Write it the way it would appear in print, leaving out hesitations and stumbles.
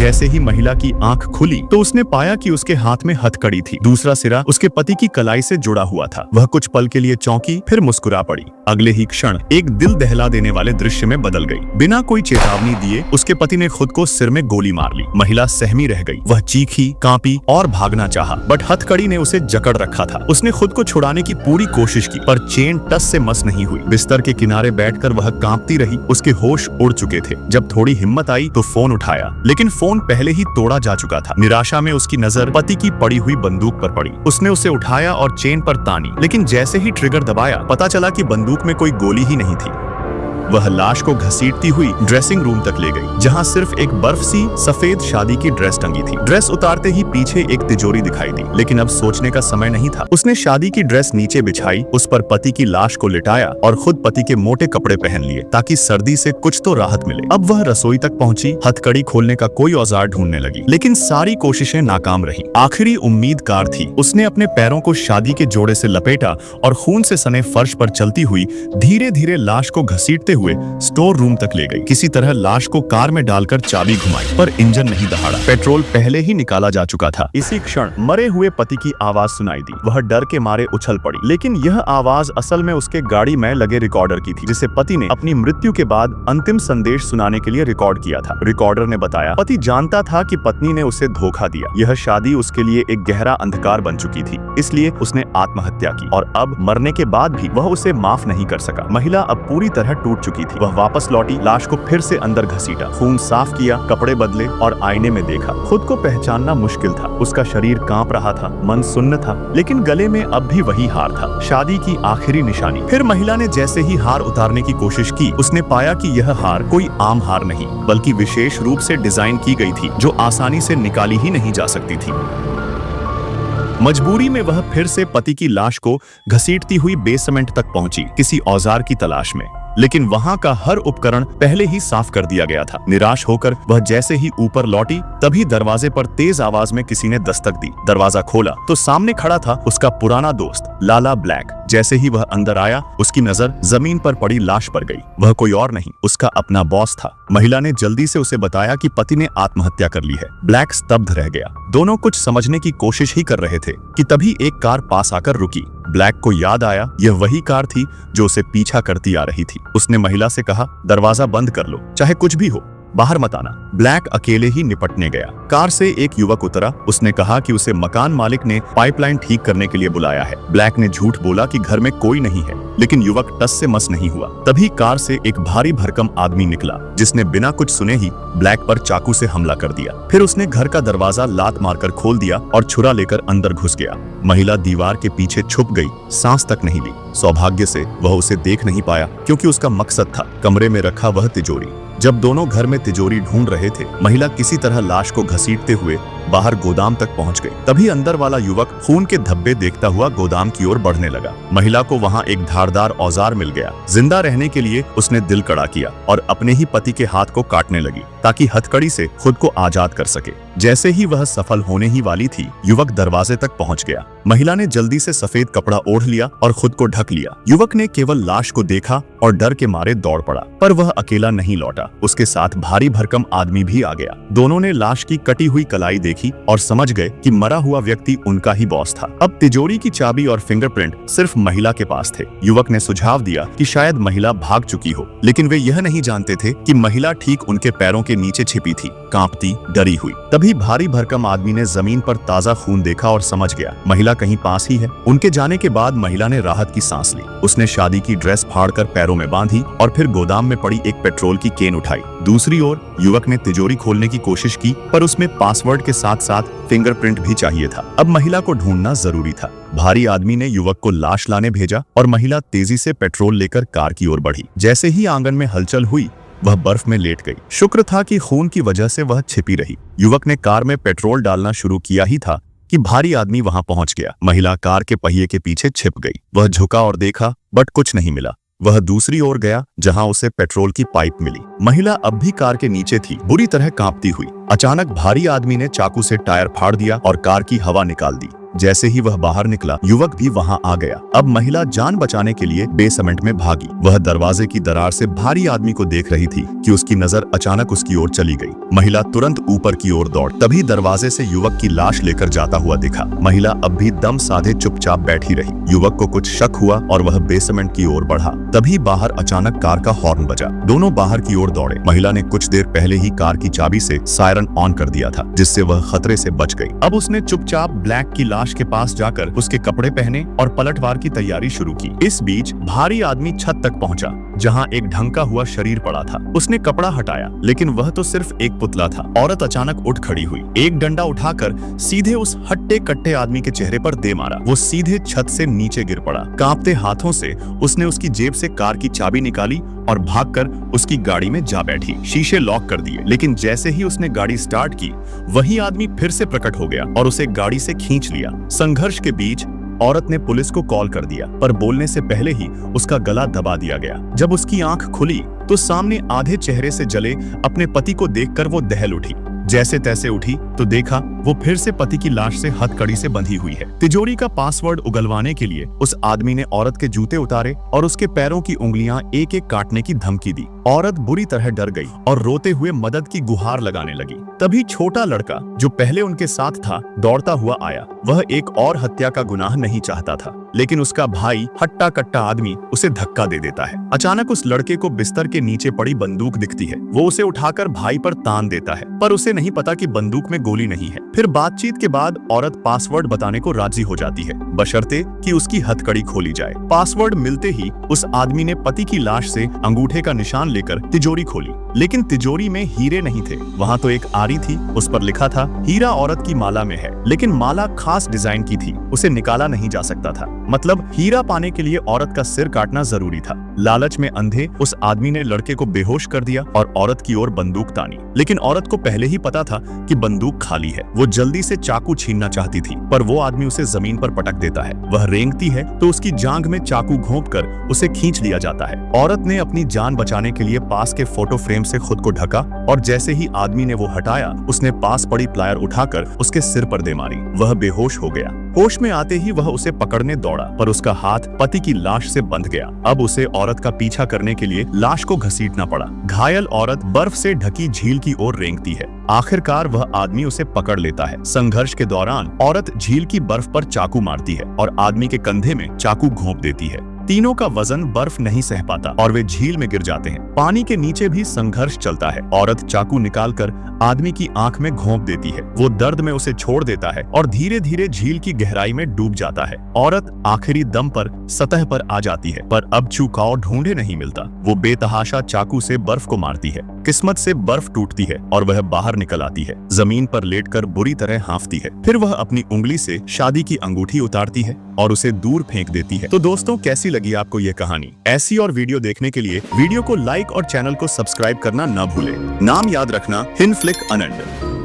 जैसे ही महिला की आंख खुली तो उसने पाया कि उसके हाथ में हथकड़ी थी। दूसरा सिरा उसके पति की कलाई से जुड़ा हुआ था। वह कुछ पल के लिए चौंकी, फिर मुस्कुरा पड़ी। अगले ही क्षण एक दिल दहला देने वाले दृश्य में बदल गई। बिना कोई चेतावनी दिए उसके पति ने खुद को सिर में गोली मार ली। महिला सहमी रह गई। वह चीखी, कांपी और भागना चाहा, बट हथकड़ी ने उसे जकड़ रखा था। उसने खुद को छुड़ाने की पूरी कोशिश की, पर चेन टस से मस नहीं हुई। बिस्तर के किनारे बैठकर वह कांपती रही। उसके होश उड़ चुके थे। जब थोड़ी हिम्मत आई तो फोन उठाया, लेकिन फोन पहले ही तोड़ा जा चुका था। निराशा में उसकी नजर पति की पड़ी हुई बंदूक पर पड़ी। उसने उसे उठाया और चेन पर तानी, लेकिन जैसे ही ट्रिगर दबाया पता चला कि बंदूक में कोई गोली ही नहीं थी। वह लाश को घसीटती हुई ड्रेसिंग रूम तक ले गई, जहां सिर्फ एक बर्फ सी सफेद शादी की ड्रेस टंगी थी। ड्रेस उतारते ही पीछे एक तिजोरी दिखाई दी, लेकिन अब सोचने का समय नहीं था। उसने शादी की ड्रेस नीचे बिछाई, उस पर पति की लाश को लिटाया और खुद पति के मोटे कपड़े पहन लिए, ताकि सर्दी से कुछ तो राहत मिले। अब वह रसोई तक पहुंची, हथकड़ी खोलने का कोई औजार ढूंढने लगी, लेकिन सारी कोशिशें नाकाम रही। आखिरी उम्मीद कार थी। उसने अपने पैरों को शादी के जोड़े से लपेटा और खून से सने फर्श पर चलती हुई धीरे धीरे लाश को घसीटते हुए स्टोर रूम तक ले गई। किसी तरह लाश को कार में डालकर चाबी घुमाई, पर इंजन नहीं दहाड़ा। पेट्रोल पहले ही निकाला जा चुका था। इसी क्षण मरे हुए पति की आवाज सुनाई दी। वह डर के मारे उछल पड़ी, लेकिन यह आवाज असल में उसके गाड़ी में लगे रिकॉर्डर की थी, जिसे पति ने अपनी मृत्यु के बाद अंतिम संदेश सुनाने के लिए रिकॉर्ड किया था। रिकॉर्डर ने बताया, पति जानता था कि पत्नी ने उसे धोखा दिया। यह शादी उसके लिए एक गहरा अंधकार बन चुकी थी, इसलिए उसने आत्महत्या की, और अब मरने के बाद भी वह उसे माफ नहीं कर सका। महिला अब पूरी तरह टूट चुकी थी। वह वापस लौटी, लाश को फिर से अंदर घसीटा, खून साफ किया, कपड़े बदले और आईने में देखा। खुद को पहचानना मुश्किल था। उसका शरीर कांप रहा था, मन सुन्न था, लेकिन गले में अब भी वही हार था, शादी की आखिरी निशानी। फिर महिला ने जैसे ही हार उतारने की कोशिश की, उसने पाया कि यह हार कोई आम हार नहीं, बल्कि विशेष रूप से डिजाइन की गई थी, जो आसानी से निकाली ही नहीं जा सकती थी। मजबूरी में वह फिर से पति की लाश को घसीटती हुई बेसमेंट तक पहुंची, किसी औजार की तलाश में, लेकिन वहां का हर उपकरण पहले ही साफ कर दिया गया था। निराश होकर वह जैसे ही ऊपर लौटी, तभी दरवाजे पर तेज आवाज में किसी ने दस्तक दी। दरवाजा खोला तो सामने खड़ा था उसका पुराना दोस्त लाला ब्लैक। जैसे ही वह अंदर आया, उसकी नजर जमीन पर पड़ी लाश पर गई। वह कोई और नहीं, उसका अपना बॉस था। महिला ने जल्दी से उसे बताया कि पति ने आत्महत्या कर ली है। ब्लैक स्तब्ध रह गया। दोनों कुछ समझने की कोशिश ही कर रहे थे कि तभी एक कार पास आकर रुकी। ब्लैक को याद आया, यह वही कार थी जो उसे पीछा करती आ रही थी। उसने महिला से कहा, दरवाजा बंद कर लो, चाहे कुछ भी हो, बाहर मत आना। ब्लैक अकेले ही निपटने गया। कार से एक युवक उतरा। उसने कहा कि उसे मकान मालिक ने पाइपलाइन ठीक करने के लिए बुलाया है। ब्लैक ने झूठ बोला कि घर में कोई नहीं है, लेकिन युवक टस से मस नहीं हुआ। तभी कार से एक भारी भरकम आदमी निकला, जिसने बिना कुछ सुने ही ब्लैक पर चाकू से हमला कर दिया। फिर उसने घर का दरवाजा लात मारकर खोल दिया और छुरा लेकर अंदर घुस गया। महिला दीवार के पीछे छुप गई, सांस तक नहीं ली। सौभाग्य से वह उसे देख नहीं पाया, क्योंकि उसका मकसद था कमरे में रखा वह तिजोरी। जब दोनों घर में तिजोरी ढूंढ रहे थे, महिला किसी तरह लाश को घसीटते हुए बाहर गोदाम तक पहुंच गई। तभी अंदर वाला युवक खून के धब्बे देखता हुआ गोदाम की ओर बढ़ने लगा। महिला को वहां एक धारदार औजार मिल गया। जिंदा रहने के लिए उसने दिल कड़ा किया और अपने ही पति के हाथ को काटने लगी, ताकि हथकड़ी से खुद को आजाद कर सके। जैसे ही वह सफल होने ही वाली थी, युवक दरवाजे तक पहुंच गया। महिला ने जल्दी से सफेद कपड़ा ओढ़ लिया और खुद को ढक लिया। युवक ने केवल लाश को देखा और डर के मारे दौड़ पड़ा, पर वह अकेला नहीं लौटा। उसके साथ भारी भरकम आदमी भी आ गया। दोनों ने लाश की कटी हुई कलाई देखी और समझ गए कि मरा हुआ व्यक्ति उनका ही बॉस था। अब तिजोरी की चाबी और फिंगरप्रिंट सिर्फ महिला के पास थे। युवक ने सुझाव दिया कि शायद महिला भाग चुकी हो, लेकिन वे यह नहीं जानते थे कि महिला ठीक उनके पैरों के नीचे छिपी थी, कांपती, डरी हुई। तभी भारी भरकम आदमी ने जमीन पर ताजा खून देखा और समझ गया महिला कहीं पास ही है। उनके जाने के बाद महिला ने राहत की सांस ली। उसने शादी की ड्रेस फाड़कर पैरों में बांधी और फिर गोदाम में पड़ी एक पेट्रोल की केन उठाई। दूसरी ओर युवक ने तिजोरी खोलने की कोशिश की, पर उसमें पासवर्ड के साथ साथ फिंगरप्रिंट भी चाहिए था। अब महिला को ढूंढना जरूरी था। भारी आदमी ने युवक को लाश लाने भेजा और महिला तेजी से पेट्रोल लेकर कार की ओर बढ़ी। जैसे ही आंगन में हलचल हुई, वह बर्फ में लेट गई। शुक्र था कि खून की वजह से वह छिपी रही। युवक ने कार में पेट्रोल डालना शुरू किया ही था कि भारी आदमी वहां पहुंच गया। महिला कार के पहिए के पीछे छिप गई। वह झुका और देखा, बट कुछ नहीं मिला। वह दूसरी ओर गया, जहां उसे पेट्रोल की पाइप मिली। महिला अब भी कार के नीचे थी, बुरी तरह कांपती हुई। अचानक भारी आदमी ने चाकू से टायर फाड़ दिया और कार की हवा निकाल दी। जैसे ही वह बाहर निकला, युवक भी वहां आ गया। अब महिला जान बचाने के लिए बेसमेंट में भागी। वह दरवाजे की दरार से भारी आदमी को देख रही थी कि उसकी नजर अचानक उसकी ओर चली गई। महिला तुरंत ऊपर की ओर दौड़, तभी दरवाजे से युवक की लाश लेकर जाता हुआ दिखा। महिला अब भी दम साधे चुपचाप बैठी रही। युवक को कुछ शक हुआ और वह बेसमेंट की ओर बढ़ा। तभी बाहर अचानक कार का हॉर्न बजा। दोनों बाहर की ओर दौड़े। महिला ने कुछ देर पहले ही कार की चाबी से सायरन ऑन कर दिया था, जिससे वह खतरे से बच गई। अब उसने चुपचाप ब्लैक की लाश के पास जाकर उसके कपड़े पहने और पलटवार की तैयारी शुरू की। इस बीच भारी आदमी छत तक पहुंचा, जहां एक ढंका हुआ शरीर पड़ा था। उसने कपड़ा हटाया, लेकिन वह तो सिर्फ एक पुतला था। औरत अचानक उठ खड़ी हुई, एक डंडा उठाकर सीधे उस हट्टे कट्टे आदमी के चेहरे पर दे मारा। वो सीधे छत से नीचे गिर पड़ा। कांपते हाथों से उसने उसकी जेब से कार की चाबी निकाली और भागकर उसकी गाड़ी में जा बैठी। शीशे लॉक कर दिए, लेकिन जैसे ही उसने गाड़ी स्टार्ट की, वही आदमी फिर से प्रकट हो गया और उसे गाड़ी से खींच लिया। संघर्ष के बीच औरत ने पुलिस को कॉल कर दिया, पर बोलने से पहले ही उसका गला दबा दिया गया। जब उसकी आंख खुली तो सामने आधे चेहरे से जले अपने पति को देखकर वो दहल उठी। जैसे तैसे उठी तो देखा वो फिर से पति की लाश से हथकड़ी से बंधी हुई है। तिजोरी का पासवर्ड उगलवाने के लिए उस आदमी ने औरत के जूते उतारे और उसके पैरों की उंगलियां एक एक काटने की धमकी दी। औरत बुरी तरह डर गई और रोते हुए मदद की गुहार लगाने लगी। तभी छोटा लड़का, जो पहले उनके साथ था, दौड़ता हुआ आया। वह एक और हत्या का गुनाह नहीं चाहता था, लेकिन उसका भाई हट्टा कट्टा आदमी उसे धक्का दे देता है। अचानक उस लड़के को बिस्तर के नीचे पड़ी बंदूक दिखती है। वो उसे उठाकर भाई पर तान देता है, पर उसे नहीं पता कि बंदूक में गोली नहीं है। फिर बातचीत के बाद औरत पासवर्ड बताने को राजी हो जाती है, बशर्ते कि उसकी हथकड़ी खोली जाए। पासवर्ड मिलते ही उस आदमी ने पति की लाश से अंगूठे का निशान लेकर तिजोरी खोली, लेकिन तिजोरी में हीरे नहीं थे। वहाँ तो एक आरी थी, उस पर लिखा था हीरा औरत की माला में है, लेकिन माला खास डिजाइन की थी, उसे निकाला नहीं जा सकता था। मतलब हीरा पाने के लिए औरत का सिर काटना जरूरी था। लालच में अंधे उस आदमी ने लड़के को बेहोश कर दिया और औरत की ओर बंदूक तानी, लेकिन औरत को पहले ही पता था कि बंदूक खाली है। वो जल्दी से चाकू छीनना चाहती थी, पर वो आदमी उसे जमीन पर पटक देता है। वह रेंगती है तो उसकी जांघ में चाकू घोंपकर उसे खींच लिया जाता है। औरत ने अपनी जान बचाने के लिए पास के फोटो फ्रेम से खुद को ढका और जैसे ही आदमी ने वो हटाया, उसने पास पड़ी प्लायर उठाकर उसके सिर पर दे मारी। वह बेहोश हो गया। होश में आते ही वह उसे पकड़ने दौड़ा, पर उसका हाथ पति की लाश से बंध गया। अब उसे औरत का पीछा करने के लिए लाश को घसीटना पड़ा। घायल औरत बर्फ से ढकी झील की ओर रेंगती है। आखिरकार वह आदमी उसे पकड़ लेता है। संघर्ष के दौरान औरत झील की बर्फ पर चाकू मारती है और आदमी के कंधे में चाकू घोंप देती है। तीनों का वजन बर्फ नहीं सह पाता और वे झील में गिर जाते हैं। पानी के नीचे भी संघर्ष चलता है। औरत चाकू निकालकर आदमी की आंख में घोंप देती है। वो दर्द में उसे छोड़ देता है और धीरे धीरे झील की गहराई में डूब जाता है। औरत आखिरी दम पर सतह पर आ जाती है, पर अब छुकाव ढूंढे नहीं मिलता। वो बेतहाशा चाकू से बर्फ को मारती है। किस्मत से बर्फ टूटती है और वह बाहर निकल आती है। जमीन पर लेटकर बुरी तरह हांफती है। फिर वह अपनी उंगली से शादी की अंगूठी उतारती है और उसे दूर फेंक देती है। तो दोस्तों, कैसी लगी आपको ये कहानी? ऐसी और वीडियो देखने के लिए वीडियो को लाइक और चैनल को सब्सक्राइब करना न भूलें। नाम याद रखना, हिनफ्लिक आनंद।